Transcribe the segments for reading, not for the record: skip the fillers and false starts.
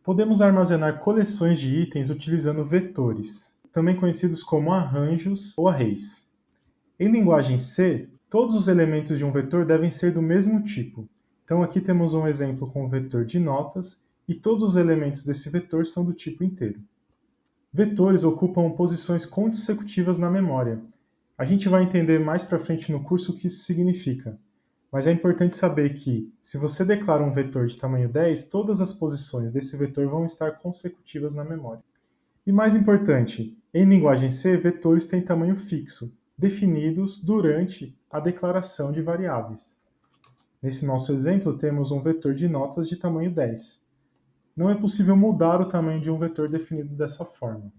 Podemos armazenar coleções de itens utilizando vetores, também conhecidos como arranjos ou arrays. Em linguagem C, todos os elementos de um vetor devem ser do mesmo tipo. Então aqui temos um exemplo com o vetor de notas e todos os elementos desse vetor são do tipo inteiro. Vetores ocupam posições consecutivas na memória. A gente vai entender mais para frente no curso o que isso significa. Mas é importante saber que, se você declara um vetor de tamanho 10, todas as posições desse vetor vão estar consecutivas na memória. E mais importante, em linguagem C, vetores têm tamanho fixo, definidos durante a declaração de variáveis. Nesse nosso exemplo, temos um vetor de notas de tamanho 10. Não é possível mudar o tamanho de um vetor definido dessa forma.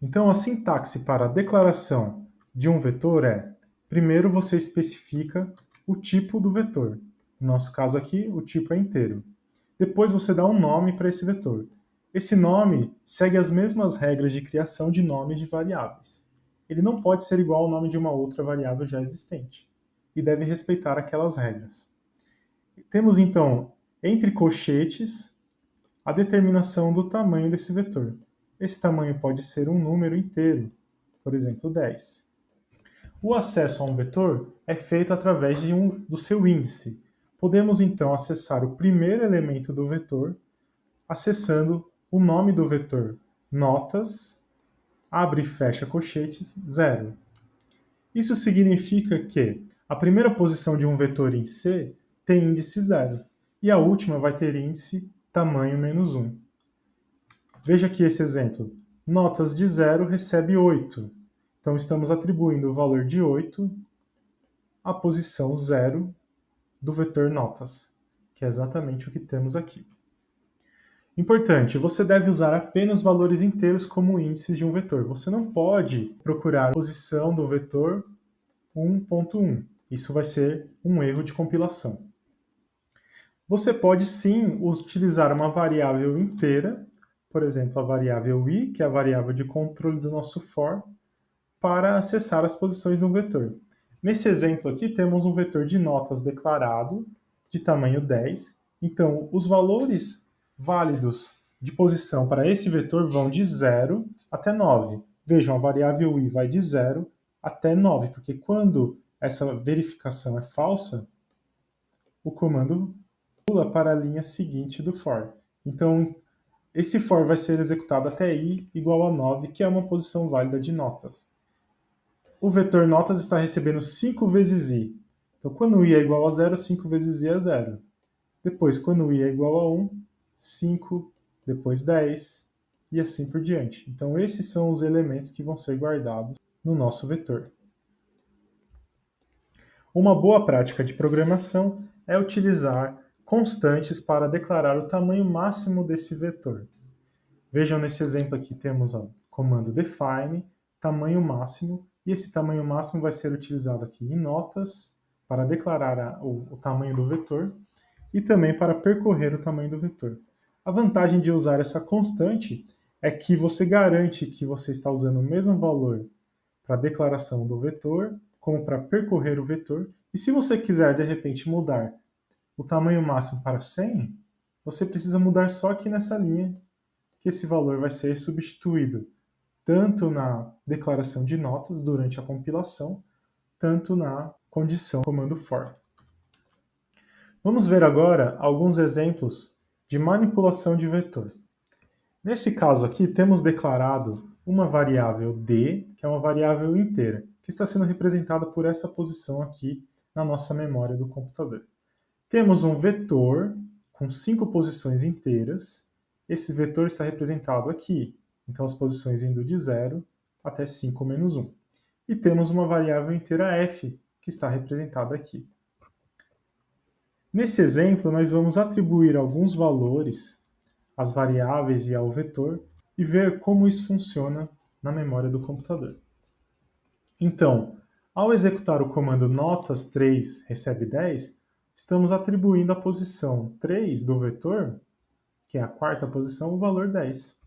Então, a sintaxe para a declaração de um vetor é: primeiro você especifica o tipo do vetor. No nosso caso aqui, o tipo é inteiro. Depois você dá um nome para esse vetor. Esse nome segue as mesmas regras de criação de nomes de variáveis. Ele não pode ser igual ao nome de uma outra variável já existente e deve respeitar aquelas regras. Temos então, entre colchetes, a determinação do tamanho desse vetor. Esse tamanho pode ser um número inteiro, por exemplo, 10. O acesso a um vetor é feito através do seu índice. Podemos então acessar o primeiro elemento do vetor, acessando o nome do vetor, notas, abre e fecha colchetes, 0. Isso significa que a primeira posição de um vetor em C tem índice 0, e a última vai ter índice tamanho menos 1. Veja aqui esse exemplo. Notas de 0 recebe 8. Então, estamos atribuindo o valor de 8 à posição 0 do vetor notas, que é exatamente o que temos aqui. Importante, você deve usar apenas valores inteiros como índices de um vetor. Você não pode procurar a posição do vetor 1.1. Isso vai ser um erro de compilação. Você pode sim utilizar uma variável inteira, por exemplo, a variável i, que é a variável de controle do nosso for, para acessar as posições de um vetor. Nesse exemplo aqui, temos um vetor de notas declarado, de tamanho 10. Então, os valores válidos de posição para esse vetor vão de 0 até 9. Vejam, a variável i vai de 0 até 9, porque quando essa verificação é falsa, o comando pula para a linha seguinte do for. Então, esse for vai ser executado até i igual a 9, que é uma posição válida de notas. O vetor notas está recebendo 5 vezes i. Então, quando i é igual a 0, 5 vezes i é 0. Depois, quando i é igual a 1, 5, depois 10, e assim por diante. Então, esses são os elementos que vão ser guardados no nosso vetor. Uma boa prática de programação é utilizar constantes para declarar o tamanho máximo desse vetor. Vejam nesse exemplo aqui, temos o comando define, tamanho máximo, e esse tamanho máximo vai ser utilizado aqui em notas, para declarar o tamanho do vetor, e também para percorrer o tamanho do vetor. A vantagem de usar essa constante é que você garante que você está usando o mesmo valor para a declaração do vetor, como para percorrer o vetor, e se você quiser, de repente, mudar o tamanho máximo para 100, você precisa mudar só aqui nessa linha, que esse valor vai ser substituído tanto na declaração de notas durante a compilação, tanto na condição comando for. Vamos ver agora alguns exemplos de manipulação de vetor. Nesse caso aqui, temos declarado uma variável d, que é uma variável inteira, que está sendo representada por essa posição aqui na nossa memória do computador. Temos um vetor com 5 posições inteiras. Esse vetor está representado aqui, então as posições indo de 0 até 5 menos 1. E temos uma variável inteira f, que está representada aqui. Nesse exemplo, nós vamos atribuir alguns valores às variáveis e ao vetor e ver como isso funciona na memória do computador. Então, ao executar o comando notas3 recebe 10, estamos atribuindo à posição 3 do vetor, que é a quarta posição, o valor 10.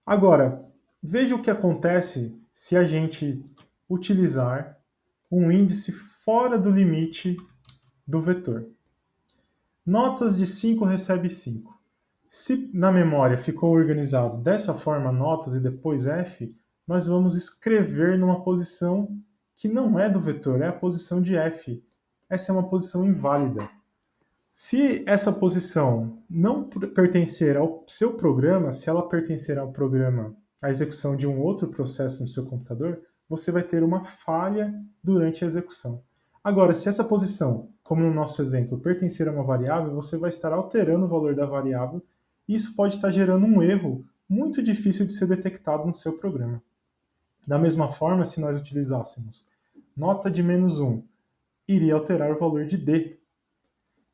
Agora, veja o que acontece se a gente utilizar um índice fora do limite do vetor. Notas de 5 recebe 5. Se na memória ficou organizado dessa forma notas e depois f, nós vamos escrever numa posição que não é do vetor, é a posição de f. Essa é uma posição inválida. Se essa posição não pertencer ao seu programa, se ela pertencer ao programa, à execução de um outro processo no seu computador, você vai ter uma falha durante a execução. Agora, se essa posição, como no nosso exemplo, pertencer a uma variável, você vai estar alterando o valor da variável e isso pode estar gerando um erro muito difícil de ser detectado no seu programa. Da mesma forma, se nós utilizássemos nota de -1, iria alterar o valor de D.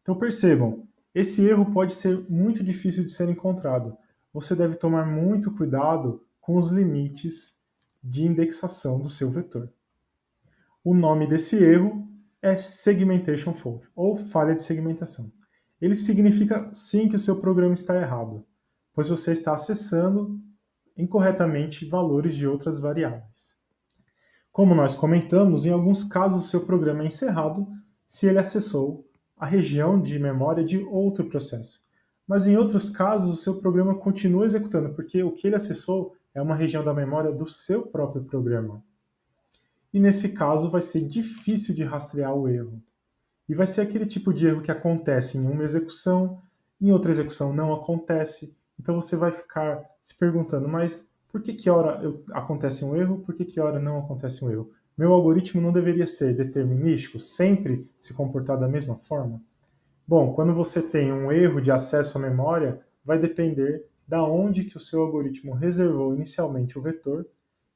Então percebam, esse erro pode ser muito difícil de ser encontrado. Você deve tomar muito cuidado com os limites de indexação do seu vetor. O nome desse erro é segmentation fault, ou falha de segmentação. Ele significa sim que o seu programa está errado, pois você está acessando incorretamente valores de outras variáveis. Como nós comentamos, em alguns casos o seu programa é encerrado se ele acessou a região de memória de outro processo. Mas em outros casos, o seu programa continua executando, porque o que ele acessou é uma região da memória do seu próprio programa. E nesse caso vai ser difícil de rastrear o erro. E vai ser aquele tipo de erro que acontece em uma execução, em outra execução não acontece. Então você vai ficar se perguntando, mas por que hora acontece um erro, por que hora não acontece um erro? Meu algoritmo não deveria ser determinístico, sempre se comportar da mesma forma? Bom, quando você tem um erro de acesso à memória, vai depender da onde que o seu algoritmo reservou inicialmente o vetor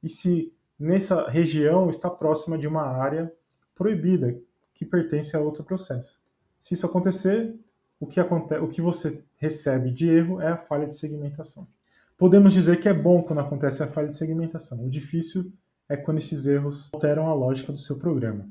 e se nessa região está próxima de uma área proibida que pertence a outro processo. Se isso acontecer, o que você recebe de erro é a falha de segmentação. Podemos dizer que é bom quando acontece a falha de segmentação. O difícil é quando esses erros alteram a lógica do seu programa.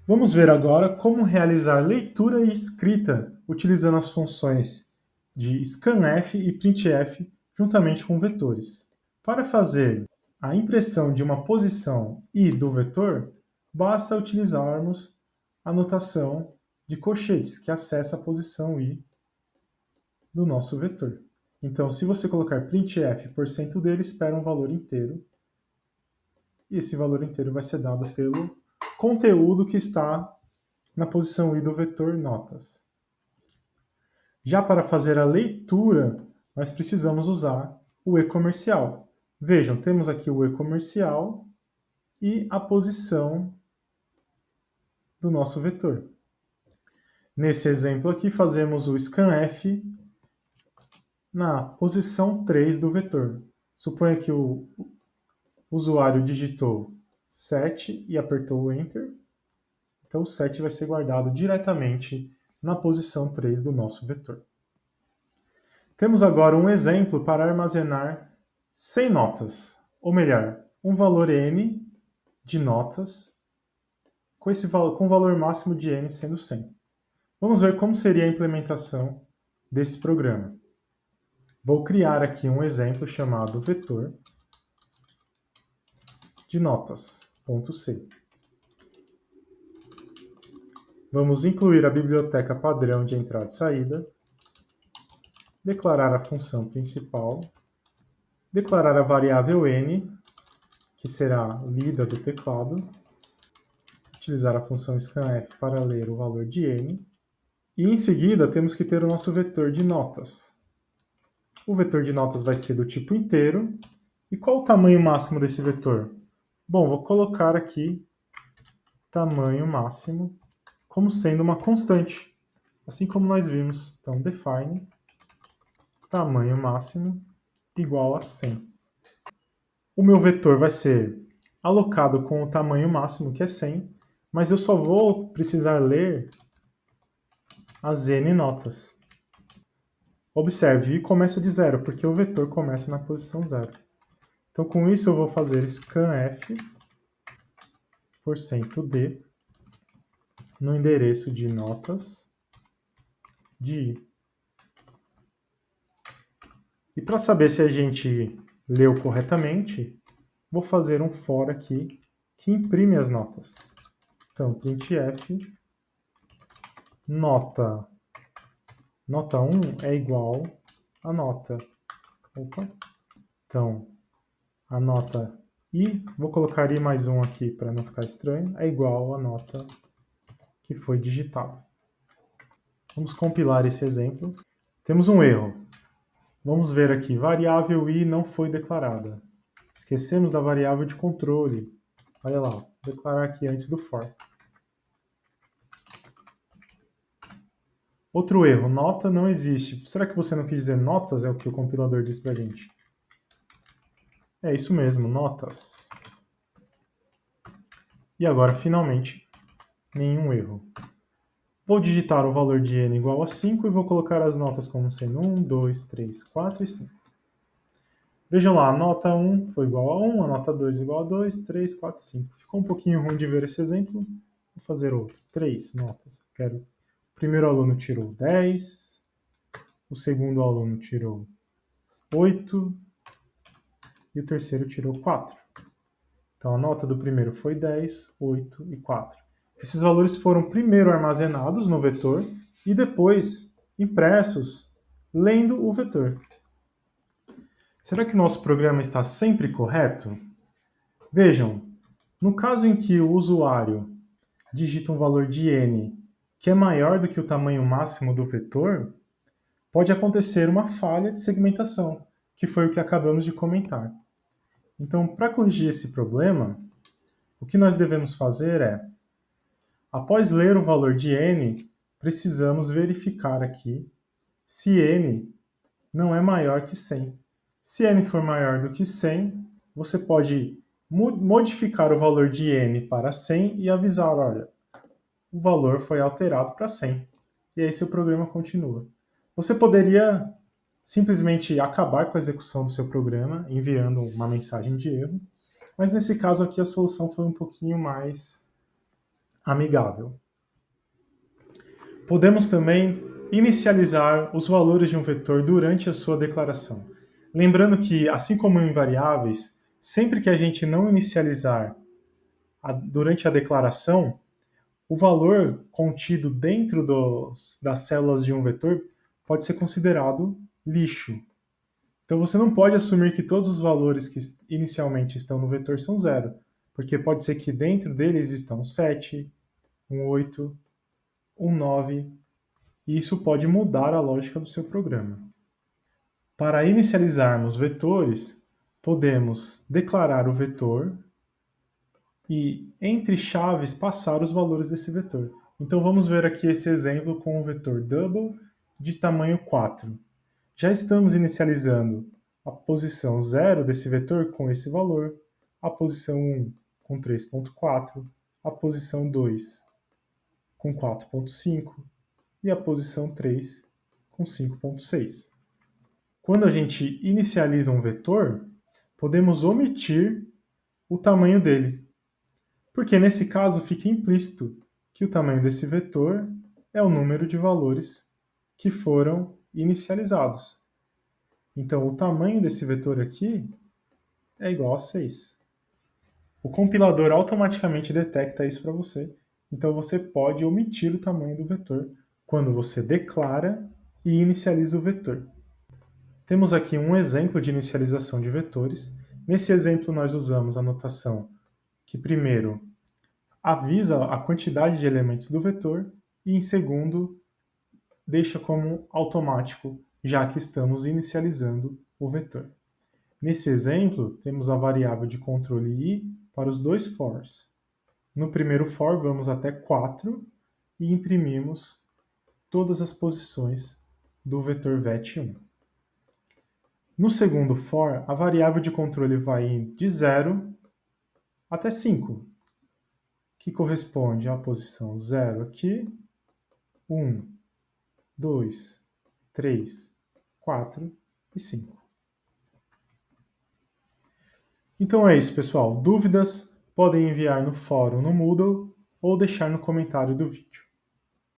Vamos ver agora como realizar leitura e escrita utilizando as funções de scanf e printf juntamente com vetores. Para fazer a impressão de uma posição i do vetor, basta utilizarmos a notação de colchetes, que acessa a posição i do nosso vetor. Então, se você colocar printf % dele, espera um valor inteiro, e esse valor inteiro vai ser dado pelo conteúdo que está na posição i do vetor notas. Já para fazer a leitura, nós precisamos usar o e-comercial. Vejam, temos aqui o e-comercial e a posição do nosso vetor. Nesse exemplo aqui, fazemos o scanf na posição 3 do vetor. Suponha que o usuário digitou 7 e apertou o Enter. Então, o 7 vai ser guardado diretamente na posição 3 do nosso vetor. Temos agora um exemplo para armazenar 100 notas, ou melhor, um valor n de notas, com o valor máximo de n sendo 100. Vamos ver como seria a implementação desse programa. Vou criar aqui um exemplo chamado vetor de notas.c. Vamos incluir a biblioteca padrão de entrada e saída, declarar a função principal, declarar a variável n, que será lida do teclado, utilizar a função scanf para ler o valor de n, e em seguida temos que ter o nosso vetor de notas. O vetor de notas vai ser do tipo inteiro. E qual o tamanho máximo desse vetor? Bom, vou colocar aqui tamanho máximo como sendo uma constante, assim como nós vimos. Então, define tamanho máximo igual a 100. O meu vetor vai ser alocado com o tamanho máximo, que é 100, mas eu só vou precisar ler as n notas. Observe, i começa de 0, porque o vetor começa na posição 0. Então, com isso, eu vou fazer scanf %d no endereço de notas de i. E para saber se a gente leu corretamente, vou fazer um for aqui que imprime as notas. Então, printf nota Nota 1 é igual a nota. Opa. Então, a nota I, vou colocar I mais 1 aqui para não ficar estranho, é igual à nota que foi digitada. Vamos compilar esse exemplo. Temos um erro. Vamos ver aqui, variável I não foi declarada. Esquecemos da variável de controle. Olha lá, vou declarar aqui antes do for. Outro erro, nota não existe. Será que você não quis dizer notas? É o que o compilador diz pra gente. É isso mesmo, notas. E agora, finalmente, nenhum erro. Vou digitar o valor de n igual a 5 e vou colocar as notas como sendo 1, 2, 3, 4 e 5. Vejam lá, a nota 1 foi igual a 1, a nota 2 igual a 2, 3, 4, 5. Ficou um pouquinho ruim de ver esse exemplo. Vou fazer outro. 3 notas. O primeiro aluno tirou 10, o segundo aluno tirou 8 e o terceiro tirou 4. Então a nota do primeiro foi 10, 8 e 4. Esses valores foram primeiro armazenados no vetor e depois impressos lendo o vetor. Será que o nosso programa está sempre correto? Vejam, no caso em que o usuário digita um valor de n que é maior do que o tamanho máximo do vetor, pode acontecer uma falha de segmentação, que foi o que acabamos de comentar. Então, para corrigir esse problema, o que nós devemos fazer é, após ler o valor de n, precisamos verificar aqui se n não é maior que 100. Se n for maior do que 100, você pode modificar o valor de n para 100 e avisar, olha, o valor foi alterado para 100. E aí seu programa continua. Você poderia simplesmente acabar com a execução do seu programa, enviando uma mensagem de erro, mas nesse caso aqui a solução foi um pouquinho mais amigável. Podemos também inicializar os valores de um vetor durante a sua declaração. Lembrando que, assim como em variáveis, sempre que a gente não inicializar durante a declaração, o valor contido dentro das células de um vetor pode ser considerado lixo. Então você não pode assumir que todos os valores que inicialmente estão no vetor são zero, porque pode ser que dentro deles existam um 7, um 8, um 9, e isso pode mudar a lógica do seu programa. Para inicializarmos vetores, podemos declarar o vetor e, entre chaves, passar os valores desse vetor. Então vamos ver aqui esse exemplo com o vetor double de tamanho 4. Já estamos inicializando a posição 0 desse vetor com esse valor, a posição 1 com 3.4, a posição 2 com 4.5 e a posição 3 com 5.6. Quando a gente inicializa um vetor, podemos omitir o tamanho dele, porque nesse caso fica implícito que o tamanho desse vetor é o número de valores que foram inicializados. Então, o tamanho desse vetor aqui é igual a 6. O compilador automaticamente detecta isso para você, então você pode omitir o tamanho do vetor quando você declara e inicializa o vetor. Temos aqui um exemplo de inicialização de vetores. Nesse exemplo, nós usamos a notação que, primeiro, avisa a quantidade de elementos do vetor e, em segundo, deixa como automático, já que estamos inicializando o vetor. Nesse exemplo, temos a variável de controle i para os dois fors. No primeiro for, vamos até 4 e imprimimos todas as posições do vetor vet1. No segundo for, a variável de controle vai de 0 até 5, que corresponde à posição 0 aqui, 1, 2, 3, 4 e 5. Então é isso, pessoal. Dúvidas podem enviar no fórum no Moodle ou deixar no comentário do vídeo.